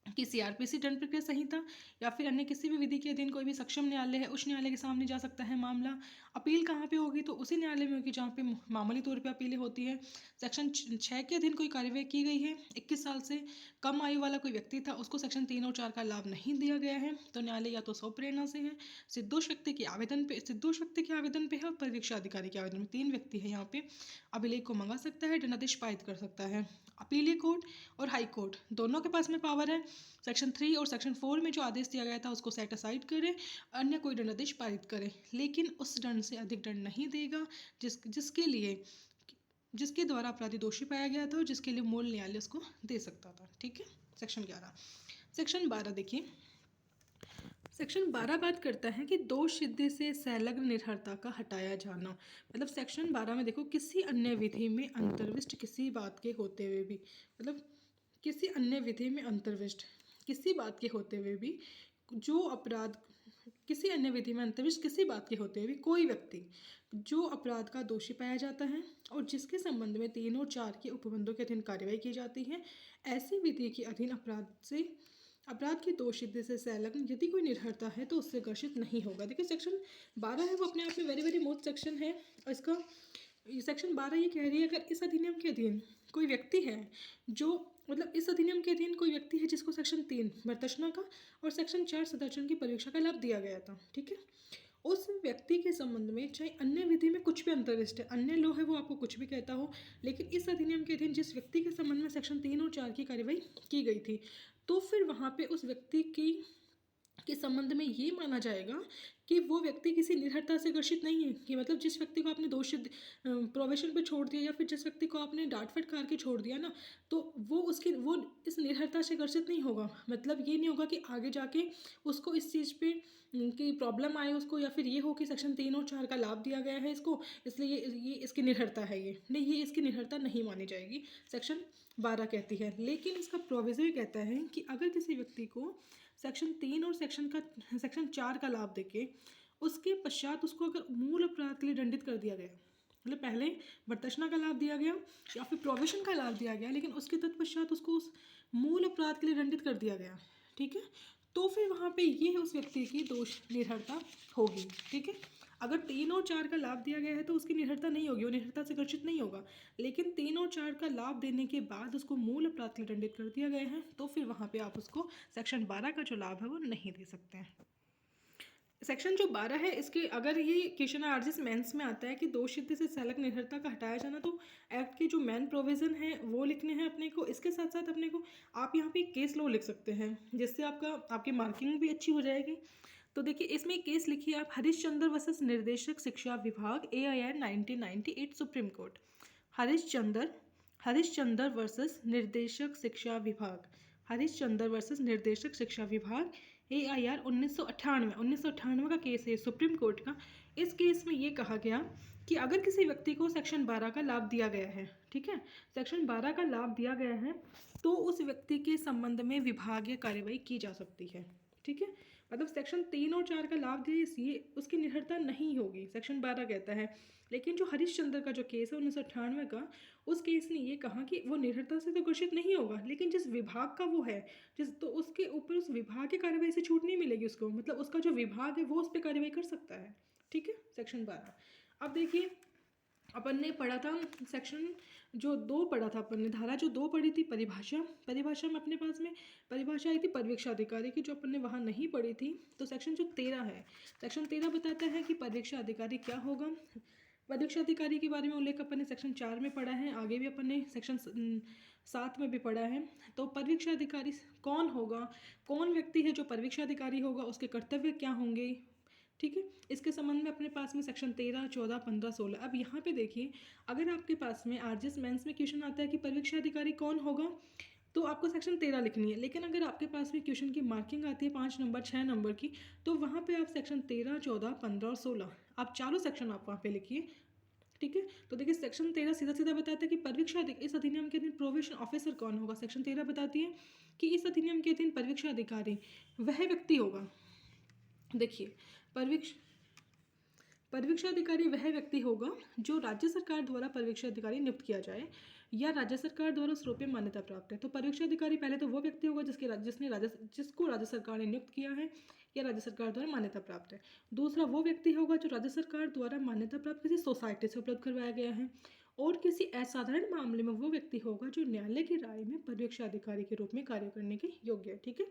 A: कि सीआरपीसी दंड प्रक्रिया संहिता या फिर अन्य किसी भी विधि के अधीन कोई भी सक्षम न्यायालय है उस न्यायालय के सामने जा सकता है मामला। अपील कहाँ पे होगी, तो उसी न्यायालय में होगी जहाँ पे मामूली तौर पे अपीलें होती है। सेक्शन 6 के अधीन कोई कार्यवाही की गई है, 21 साल से कम आयु वाला कोई व्यक्ति था, उसको सेक्शन 3 और 4 का लाभ नहीं दिया गया है, तो न्यायालय या तो स्व प्रेरणा से है, निर्दोष व्यक्ति के आवेदन पे है, और परीक्षा अधिकारी के आवेदन में, 3 व्यक्ति है यहाँ पे, अभिलेख को मंगा सकता है, दंडादेश पारित कर सकता है। अपीलीय कोर्ट और हाई कोर्ट दोनों के पास में पावर है, सेक्शन 3 और सेक्शन 4 में जो आदेश दिया गया था उसको सेट असाइड करे, अन्य कोई दंडादेश पारित करे, लेकिन उस दंड से अधिक दंड नहीं देगा जिसके द्वारा अपराधी दोषी पाया गया था और जिसके लिए मूल न्यायालय उसको दे सकता था। ठीक है, सेक्शन 11। सेक्शन 12 देखिए, सेक्शन 12 बात करता है कि दोष सिद्धि से संलग्न निर्भरता का हटाया जाना। मतलब सेक्शन 12 में देखो, किसी अन्य विधि में अंतर्विष्ट किसी बात के होते हुए भी, मतलब किसी अन्य विधि में अंतर्विष्ट किसी बात के होते हुए भी जो अपराध, किसी अन्य विधि में अंतर्विष्ट किसी बात के होते हुए भी कोई व्यक्ति जो अपराध का दोषी पाया जाता है और जिसके संबंध में 3 और 4 के उपबंधों के अधीन कार्रवाई की जाती है, ऐसी विधि के अधीन अपराध से अपराध की दोषसिद्धि से संलग्न यदि कोई निर्भरता है तो उससे घर्षित नहीं होगा। देखिए सेक्शन 12 है वो अपने आप में वेरी वेरी मोस्ट सेक्शन है, और इसका सेक्शन 12 ये कह रही है, अगर इस अधिनियम के अधीन कोई व्यक्ति है जो मतलब इस अधिनियम के अधीन कोई व्यक्ति है जिसको सेक्शन 3 भर्त्सना का और सेक्शन 4 सदाचरण की परीक्षा का लाभ दिया गया था, ठीक है, उस व्यक्ति के संबंध में चाहे अन्य विधि में कुछ भी अंतर्विष्ट है, अन्य लो है वो आपको कुछ भी कहता हो, लेकिन इस अधिनियम के अधीन जिस व्यक्ति के संबंध में सेक्शन 3 और 4 की कार्यवाही की गई थी, तो फिर वहाँ पे उस व्यक्ति की के संबंध में ये माना जाएगा कि वो व्यक्ति किसी निर्भरता से घर्षित नहीं है, कि मतलब जिस व्यक्ति को आपने दोषी प्रोबेशन पे छोड़ दिया या फिर जिस व्यक्ति को आपने डांट फटकार के छोड़ दिया ना, तो वो इस निर्भरता से घर्षित नहीं होगा। मतलब ये नहीं होगा कि आगे जाके उसको इस चीज़ पे की प्रॉब्लम आए उसको, या फिर ये हो कि सेक्शन 3 और 4 का लाभ दिया गया है इसको, इसलिए ये इसकी निर्भरता है, ये नहीं, ये इसकी निर्भरता नहीं मानी जाएगी, सेक्शन 12 कहती है। लेकिन इसका प्रोविजन कहता है कि अगर किसी व्यक्ति को सेक्शन 3 और सेक्शन 4 का लाभ देके उसके पश्चात उसको अगर मूल अपराध के लिए दंडित कर दिया गया, मतलब पहले भर्त्सना का लाभ दिया गया या फिर प्रोविशन का लाभ दिया गया, लेकिन उसके तत्पश्चात उसको उस मूल अपराध के लिए दंडित कर दिया गया, ठीक है, तो फिर वहाँ पे ये उस व्यक्ति की दोष निर्भरता होगी, ठीक है। अगर 3 और 4 का लाभ दिया गया है तो उसकी निर्भरता नहीं होगी, वो निर्भरता से घर्षित नहीं होगा, लेकिन 3 और 4 का लाभ देने के बाद उसको मूल अपराध के लिए दंडित कर दिया गया है, तो फिर वहाँ पे आप उसको सेक्शन 12 का जो लाभ है वो नहीं दे सकते हैं। सेक्शन जो 12 है इसके अगर ये क्वेश्चन आरजीएस मेंस में आता है कि दोषसिद्धि से संलग्न निर्भरता का हटाया जाना, तो एक्ट के जो मेन प्रोविजन है वो लिखने हैं अपने को। इसके साथ साथ अपने को आप यहाँ पे केस लॉ लिख सकते हैं, जिससे आपकी मार्किंग भी अच्छी हो जाएगी। तो देखिए इसमें एक केस लिखिए आप, हरीशचंद्र वर्सेस निर्देशक शिक्षा विभाग AIR 1998 supreme court. Harishchandra versus निर्देशक शिक्षा विभाग, हरीशचंद्र वर्सेस निर्देशक शिक्षा विभाग AIR 1998 का केस है सुप्रीम कोर्ट का। इस केस में ये कहा गया कि अगर किसी व्यक्ति को सेक्शन 12 का लाभ दिया गया है, ठीक है, सेक्शन 12 का लाभ दिया गया है, तो उस व्यक्ति के संबंध में विभागीय कार्यवाही की जा सकती है, ठीक है। मतलब सेक्शन 3 और 4 का लाभ दिए ये उसकी निर्भरता नहीं होगी, सेक्शन 12 कहता है। लेकिन जो हरीशचंद्र का जो केस है 1998 का, उस केस ने ये कहा कि वो निर्भरता से तो घोषित नहीं होगा, लेकिन जिस विभाग का वो है तो उसके ऊपर उस विभाग की कार्यवाही से छूट नहीं मिलेगी उसको, मतलब उसका जो विभाग है वो उस पर कार्यवाही कर सकता है, ठीक है, सेक्शन 12। अब देखिए अपन ने पढ़ा था सेक्शन जो 2 पढ़ा था अपन ने, धारा जो 2 पढ़ी थी परिभाषा में अपने पास में परिभाषा आई थी पर्यवेक्षाधिकारी की, जो अपन ने वहाँ नहीं पढ़ी थी। तो सेक्शन जो 13 है, सेक्शन 13 बताता है कि पर्यवेक्षाधिकारी क्या होगा। पर्यवेक्षाधिकारी के बारे में उल्लेख अपन ने सेक्शन 4 में पढ़ा है, आगे भी अपन ने सेक्शन 7 में भी पढ़ा है। तो पर्यवेक्षाधिकारी कौन होगा, कौन व्यक्ति है जो पर्यवेक्षाधिकारी होगा, उसके कर्तव्य क्या होंगे, ठीक है, इसके संबंध में अपने पास में सेक्शन 13, 14, 15, 16। अब यहाँ पे देखिए अगर आपके पास में आरजीएस मेंस में क्वेश्चन आता है कि पर्यवेक्षाधिकारी कौन होगा, तो आपको सेक्शन 13 लिखनी है। लेकिन अगर आपके पास में क्वेश्चन की मार्किंग आती है 5 नंबर 6 नंबर की, तो वहाँ पे आप सेक्शन 13, 14, 15 और 16 आप चारों सेक्शन आप वहाँ पे लिखिए, ठीक है। तो देखिए सेक्शन 13 सीधा सीधा बताता है कि पर्यवेक्षाधिकारी इस अधिनियम के अधीन प्रोबेशन ऑफिसर कौन होगा। सेक्शन 13 बताती है कि इस अधिनियम के अधीन पर्यवेक्षाधिकारी वह व्यक्ति होगा, देखिए पर्यवेक्षाधिकारी वह व्यक्ति होगा जो राज्य सरकार द्वारा पर्यवेक्षाधिकारी नियुक्त किया जाए या राज्य सरकार द्वारा उस रूप में मान्यता प्राप्त है। तो पर्यवेक्षाधिकारी पहले तो वो व्यक्ति होगा जिसको राज्य सरकार ने नियुक्त किया है या राज्य सरकार द्वारा मान्यता प्राप्त है। दूसरा वो व्यक्ति होगा जो राज्य सरकार द्वारा मान्यता प्राप्त किसी सोसाइटी से उपलब्ध करवाया गया है। और किसी असाधारण मामले में वो व्यक्ति होगा जो न्यायालय की राय में पर्यवेक्षाधिकारी के रूप में कार्य करने के योग्य है, ठीक है।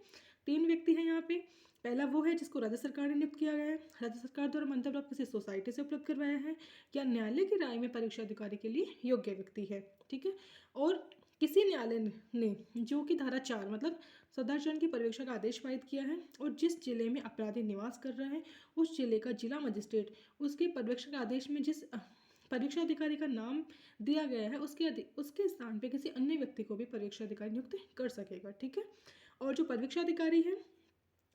A: 3 व्यक्ति हैं यहाँ पे, पहला वो है जिसको राज्य सरकार ने नियुक्त किया गया है, राज्य सरकार द्वारा मान्यता प्राप्त किसी सोसाइटी से उपलब्ध करवाया है, या न्यायालय की राय में परीक्षाधिकारी के लिए योग्य व्यक्ति है, ठीक है। और किसी न्यायालय ने जो कि धारा 4 मतलब सदाचरण की पर्यवेक्षण का आदेश पारित किया है और जिस जिले में अपराधी निवास कर रहा है उस जिले का जिला मजिस्ट्रेट उसके पर्यवेक्षण का आदेश में जिस परीक्षाधिकारी का नाम दिया गया है उसके स्थान पे किसी अन्य व्यक्ति को भी परीक्षाधिकारी नियुक्त कर सकेगा, ठीक है। और जो परीक्षाधिकारी है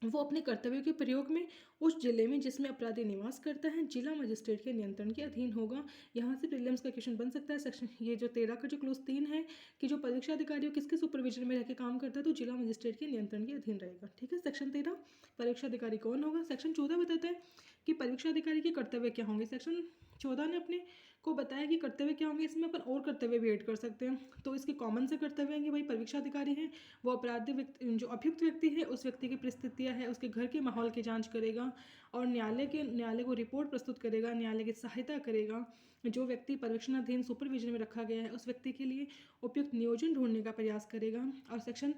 A: वो अपने कर्तव्यों के प्रयोग में उस जिले में जिसमें अपराधी निवास करता है जिला मजिस्ट्रेट के नियंत्रण के अधीन होगा। यहाँ से प्रीलिम्स का क्वेश्चन बन सकता है। सेक्शन ये जो 13 का जो क्लोज 3 है कि जो परीक्षाधिकारी किसके सुपरविजन में रहकर काम करता है, तो जिला मजिस्ट्रेट के नियंत्रण के अधीन रहेगा, ठीक है। सेक्शन 13 परीक्षाधिकारी कौन होगा। सेक्शन 14 बताता है कि परीक्षा अधिकारी के कर्तव्य क्या होंगे। सेक्शन 14 ने अपने को बताया कि कर्तव्य क्या होंगे। इसमें अपन और कर्तव्य भी ऐड कर सकते हैं। तो इसके कॉमन से कर्तव्य हैं कि भाई परीक्षा अधिकारी है वो अपराधी व्यक्ति जो अभियुक्त व्यक्ति है उस व्यक्ति की परिस्थितियाँ है उसके घर के माहौल की जांच करेगा और न्यायालय को रिपोर्ट प्रस्तुत करेगा, न्यायालय की सहायता करेगा। जो व्यक्ति परीक्षणाधीन सुपरविजन में रखा गया है उस व्यक्ति के लिए उपयुक्त नियोजन ढूंढने का प्रयास करेगा। और सेक्शन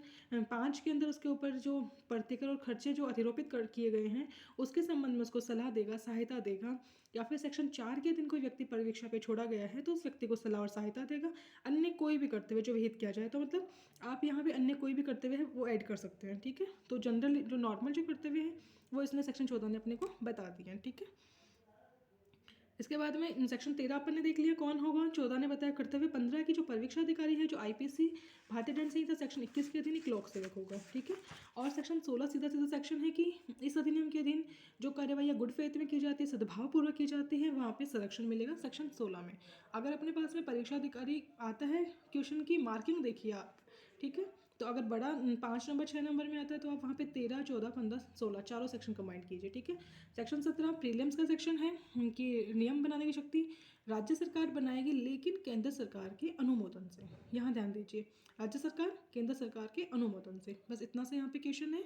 A: 5 के अंदर उसके ऊपर जो प्रतिकर और खर्चे जो अधिरोपित किए गए हैं उसके संबंध में उसको सलाह देगा, सहायता देगा। या फिर सेक्शन 4 के दिन कोई व्यक्ति परीक्षा पे छोड़ा गया है तो उस व्यक्ति को सलाह और सहायता देगा। अन्य कोई भी कर्तव्य जो विहित किया जाए, तो मतलब आप यहाँ पे अन्य कोई भी कर्तव्य है वो ऐड कर सकते हैं, ठीक है। तो जनरल जो नॉर्मल जो कर्तव्य है वो इसने सेक्शन 14 ने अपने को बता दिया, ठीक है। इसके बाद में सेक्शन 13 अपन ने देख लिया कौन होगा। 14 ने बताया कर्तव्य। 15 की जो परीक्षा अधिकारी है जो आईपीसी भारतीय दंड संहिता सेक्शन 21 के अधीन एक लोक सेवक होगा, ठीक है। और सेक्शन 16 सीधा सीधा सेक्शन है कि इस अधिनियम के अधीन जो कार्यवाही गुड फेथ में की जाती है, सद्भावपूर्वक की जाती है, वहाँ पे संरक्षण मिलेगा सेक्शन 16 में। अगर अपने पास में परीक्षा अधिकारी आता है, क्वेश्चन की मार्किंग देखिए आप, ठीक है। तो अगर बड़ा 5 नंबर 6 नंबर में आता है तो आप वहाँ पे 13, 14, 15, 16 चारों सेक्शन कंबाइंड कीजिए, ठीक है। सेक्शन 17 प्रीलिम्स का सेक्शन है कि नियम बनाने की शक्ति राज्य सरकार बनाएगी लेकिन केंद्र सरकार के अनुमोदन से। यहाँ ध्यान दीजिए, राज्य सरकार केंद्र सरकार के अनुमोदन से, बस इतना से यहाँ पे क्वेश्चन है।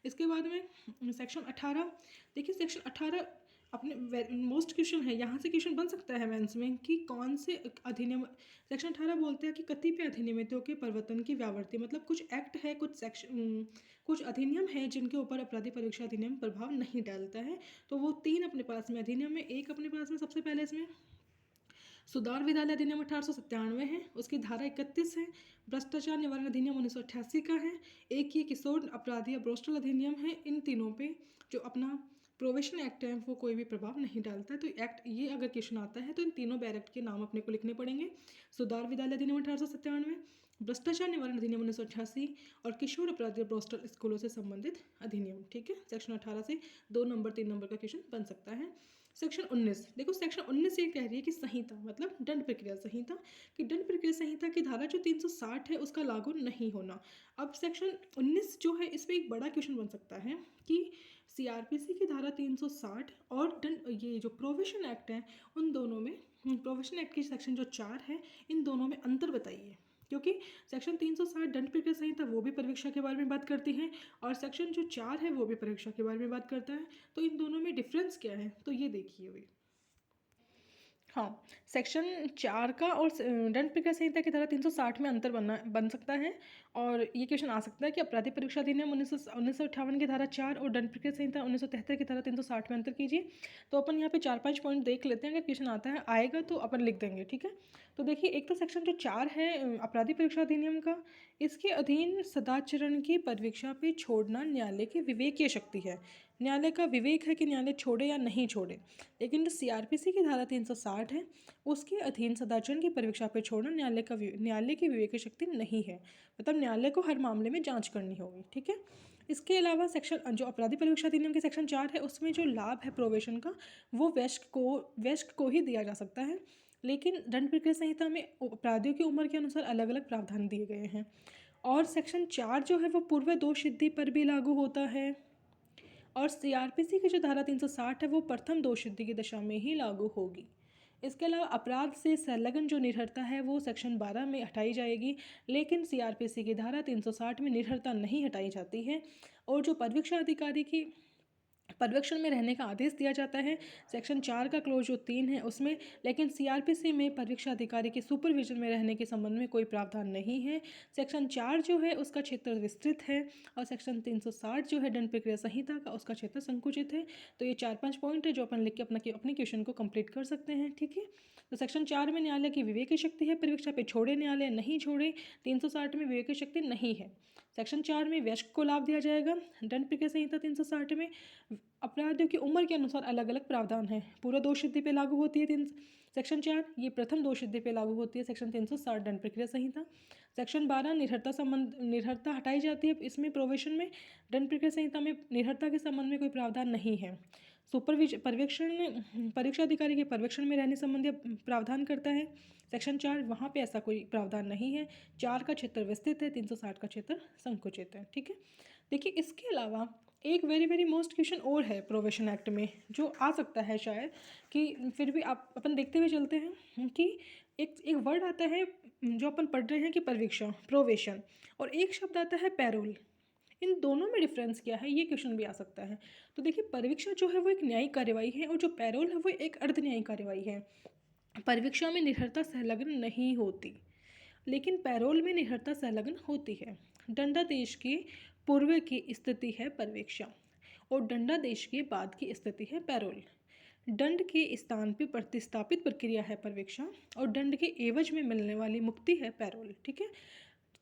A: इसके बाद में सेक्शन 18 देखिए, सेक्शन 18 अपने मोस्ट क्वेश्चन है, यहाँ से क्वेश्चन बन सकता है मेंस में कि कौन से अधिनियम। सेक्शन 18 बोलते हैं कि कतिपय अधिनियमितों के प्रवर्तन की व्यावृत्ति, मतलब कुछ एक्ट है, कुछ अधिनियम है जिनके ऊपर अपराधी परीक्षा अधिनियम प्रभाव नहीं डालता है। तो वो 3 अपने पास में अधिनियम में, एक अपने पास में सबसे पहले इसमें सुधार विद्यालय अधिनियम 1897 है, उसकी धारा 31 है। भ्रष्टाचार निवारण अधिनियम 1988 का है। एक ये किशोर अपराधी या ब्रोस्टल अधिनियम है। इन तीनों पे जो अपना प्रोविशन एक्ट है वो कोई भी प्रभाव नहीं डालता है। तो एक्ट ये अगर क्वेश्चन आता है तो इन तीनों बैर के नाम अपने को लिखने पड़ेंगे। सुधार विद्यालय अधिनियम 1897, भ्रष्टाचार निवारण अधिनियम 1988 और किशोर अपराधी ब्रोस्टल स्कूलों से संबंधित अधिनियम, ठीक है। सेक्शन 18 से 2 नंबर 3 नंबर का क्वेश्चन बन सकता है। सेक्शन 19 देखो, सेक्शन 19 ये कह रही है कि संहिता मतलब दंड प्रक्रिया संहिता, कि दंड प्रक्रिया संहिता की धारा जो 360 है उसका लागू नहीं होना। अब सेक्शन 19 जो है इस पर एक बड़ा क्वेश्चन बन सकता है कि सीआरपीसी की धारा 360 और ये जो प्रोविशन एक्ट है उन दोनों में, प्रोविशन एक्ट की सेक्शन जो 4 है इन दोनों में अंतर बताइए। क्योंकि सेक्शन 360 दंड प्रक्रिया संहिता वो भी परीक्षा के बारे में बात करती है और सेक्शन जो 4 है वो भी परीक्षा के बारे में बात करता है। तो इन दोनों में डिफरेंस क्या है, तो ये देखिए अभी। हाँ, सेक्शन 4 का और दंड प्रक्रिया संहिता की धारा 360 में अंतर बन सकता है। और ये क्वेश्चन आ सकता है कि अपराधी परीक्षा अधिनियम 1958 की धारा 4 और दंड प्रक्रिया संहिता 1973 की धारा 360 में अंतर कीजिए। तो अपन यहाँ पे 4-5 पॉइंट देख लेते हैं, अगर क्वेश्चन आता है आएगा तो अपन लिख देंगे, ठीक है। तो देखिए, एक तो सेक्शन जो 4 है अपराधी परीक्षा अधिनियम का, इसके अधीन सदाचरण की परीक्षा पे छोड़ना न्यायालय की विवेकीय शक्ति है। न्यायालय का विवेक है कि न्यायालय छोड़े या नहीं छोड़े। लेकिन जो सीआरपीसी की धारा 360 है उसके अधीन सदाचरण की परीक्षा पे छोड़ना न्यायालय की विवेकीय शक्ति नहीं है। मतलब न्यायालय को हर मामले में जांच करनी होगी, ठीक है। इसके अलावा सेक्शन जो अपराधी परीक्षा अधिनियम के सेक्शन 4 है उसमें जो लाभ है प्रोबेशन का वो वयस्क को ही दिया जा सकता है। लेकिन दंड प्रक्रिया संहिता में अपराधियों की उम्र के अनुसार अलग अलग प्रावधान दिए गए हैं। और सेक्शन 4 जो है वो पूर्व दोष सिद्धि पर भी लागू होता है। और सीआरपीसी की जो धारा 360 है वो प्रथम दोष सिद्धि की दशा में ही लागू होगी। इसके अलावा अपराध से संलग्न जो निर्भरता है वो सेक्शन 12 में हटाई जाएगी, लेकिन सीआरपीसी की धारा 360 में निर्भरता नहीं हटाई जाती है। और जो परीक्षा अधिकारी की पर्यवेक्षण में रहने का आदेश दिया जाता है सेक्शन 4 का क्लोज जो 3 है उसमें, लेकिन सीआरपीसी में परीक्षा अधिकारी के सुपरविजन में रहने के संबंध में कोई प्रावधान नहीं है। सेक्शन 4 जो है उसका क्षेत्र विस्तृत है और सेक्शन 360 जो है दंड प्रक्रिया संहिता का उसका क्षेत्र संकुचित है। तो ये 4-5 पॉइंट है जो अपन लिख के अपने क्वेश्चन को कंप्लीट कर सकते हैं, ठीक है। तो सेक्शन 4 में न्यायालय की विवेक शक्ति है, परीक्षा पे छोड़े न्यायालय नहीं छोड़े। 360 में विवेक शक्ति नहीं है। सेक्शन 4 में वयस्क को लाभ दिया जाएगा। दंड प्रक्रिया संहिता 360 में अपराधियों की उम्र के अनुसार अलग अलग प्रावधान है। पूरा दोष सिद्धि पे लागू होती है सेक्शन 4, ये प्रथम दोष सिद्धि पे लागू होती है सेक्शन 360 दंड प्रक्रिया संहिता। सेक्शन 12 निर्भरता हटाई जाती है, इसमें प्रोविशन में दंड प्रक्रिया संहिता में निर्भरता के संबंध में कोई प्रावधान नहीं है। पर्यवेक्षण परीक्षा अधिकारी के पर्यवेक्षण में रहने संबंधी प्रावधान करता है सेक्शन 4, वहाँ पे ऐसा कोई प्रावधान नहीं है। 4 का क्षेत्र विस्तृत है, 360 का क्षेत्र संकुचित है, ठीक है। देखिए, इसके अलावा एक वेरी वेरी मोस्ट क्वेश्चन और है प्रोवेशन एक्ट में जो आ सकता है शायद, कि फिर भी आप अपन देखते हुए चलते हैं कि एक एक वर्ड आता है जो अपन पढ़ रहे हैं कि परवीक्षा प्रोवेशन, और एक शब्द आता है पैरोल। इन दोनों में डिफरेंस क्या है, ये क्वेश्चन भी आ सकता है। तो देखिए, परिवीक्षा जो है वो एक न्यायिक कार्यवाही है और जो पैरोल है वो एक अर्ध न्यायिक कार्यवाही है। परिवीक्षा में निर्भरता संलग्न नहीं होती, लेकिन पैरोल में निर्भरता संलग्न होती है। दंडादेश के पूर्व की स्थिति है परिवीक्षा और दंडादेश के बाद की स्थिति है पैरोल। दंड के स्थान पर प्रतिस्थापित प्रक्रिया है परिवीक्षा और दंड के एवज में मिलने वाली मुक्ति है पैरोल। ठीक है,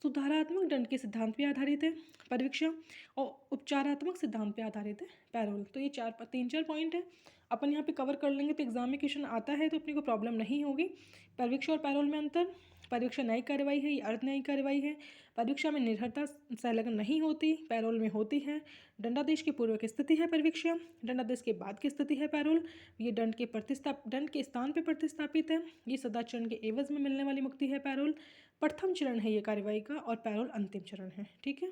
A: सुधारात्मक दंड के सिद्धांत पे आधारित है परिवीक्षा और उपचारात्मक सिद्धांत पे आधारित है पैरोल। तो ये तीन चार पॉइंट है, अपन यहाँ पे कवर कर लेंगे तो एग्जाम में क्वेश्चन आता है तो अपने को प्रॉब्लम नहीं होगी। परिवीक्षा और पैरोल में अंतर, परिवीक्षा न्यायिक कार्रवाई है, ये अर्ध न्यायिक कार्रवाई है। परिवीक्षा में निर्भरता संलग्न नहीं होती, पैरोल में होती है। दंडादेश की पूर्व की स्थिति है परिवीक्षा, दंडादेश के बाद की स्थिति है पैरोल। ये दंड के स्थान पर प्रतिस्थापित है, ये सदाचरण के एवज में मिलने वाली मुक्ति है पैरोल। प्रथम चरण है ये कार्रवाई का और पैरोल अंतिम चरण है। ठीक है,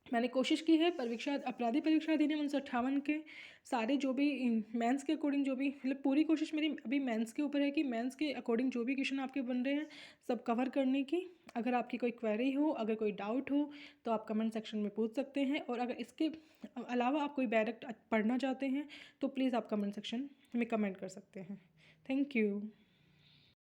A: मैंने कोशिश की है परीक्षा अपराधी परीक्षा अधिनियम 1958 के सारे जो भी मेंस के अकॉर्डिंग जो भी, मतलब पूरी कोशिश मेरी अभी मेंस के ऊपर है कि मेंस के अकॉर्डिंग जो भी क्वेश्चन आपके बन रहे हैं सब कवर करने की। अगर आपकी कोई क्वेरी हो, अगर कोई डाउट हो तो आप कमेंट सेक्शन में पूछ सकते हैं, और अगर इसके अलावा आप कोई डायरेक्ट पढ़ना चाहते हैं तो प्लीज़ आप कमेंट सेक्शन में कमेंट कर सकते हैं। Thank you.